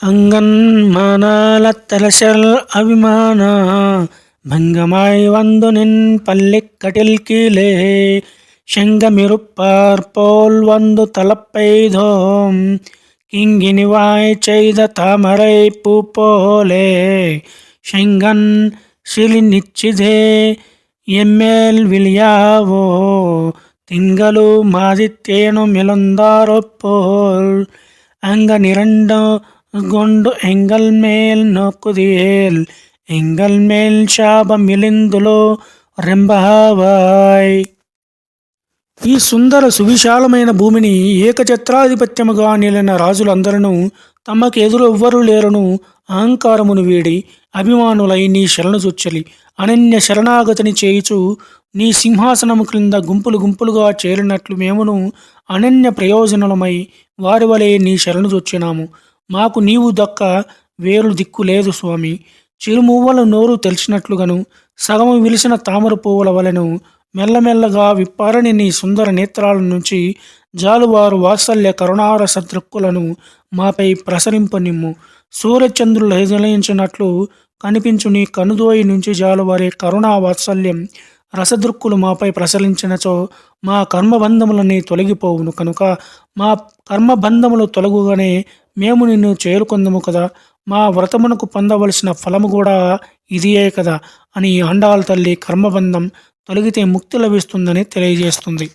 அங்கன்மானால தலசல் அபிமான பங்கமாய் வந்து நின் பள்ளிக்கட்டில் கீழே செங்கமிருப்பார் போல் வந்து தலப்பெய்தோம் கிங்கினிவாய் செய்த தாமரை பூ போலே செங்கன் சிலி நிச்சிதே எம்மேல் விழியாவோ திங்களு மாதித்தேனு மெலுந்தாரொப்போல் அங்கனிரண்டு கொண்டு ఎంగల్ మేల్ నొక్కుదియేల్ ఎంగల్ మేల్ శాపమిలిందులో రెంబహావాయ్. ఈ సుందర సువిశాలమైన భూమిని ఏకఛత్రాధిపత్యముగా నిలిన రాజులందరూ తమకు ఎదురు ఎవ్వరూ లేరను అహంకారమును వీడి అభిమానులై నీ శరణు చొచ్చలి అనన్య శరణాగతిని చేయుచు నీ సింహాసనము క్రింద గుంపులు గుంపులుగా చేరినట్లు మేమును అనన్య ప్రయోజనలమై వారి వలె నీ శరణు చొచ్చినాము. మాకు నీవు దక్క వేరు దిక్కు లేదు స్వామి. చిరుమువ్వల నోరు తెలిసినట్లుగాను సగము విలిసిన తామర పువ్వుల వలెను మెల్లమెల్లగా విప్పారని నీ సుందర నేత్రాల నుంచి జాలువారు వాత్సల్య కరుణారస దృక్కులను మాపై ప్రసరింపనిమ్ము. సూర్యచంద్రులు హెజలించినట్లు కనిపించు నీ కనుదోయి నుంచి జాలువారే కరుణా వాత్సల్యం రసదృక్కులు మాపై ప్రసరించినచో మా కర్మబంధములని తొలగిపోవును కనుక మా కర్మబంధములు తొలగుగానే మేము నిన్ను చేరుకొందము కదా. మా వ్రతమునకు పొందవలసిన ఫలము కూడా ఇదియే కదా అని ఆండాళ్ తల్లి కర్మబంధం తొలగితే ముక్తి లభిస్తుందని తెలియజేస్తుంది.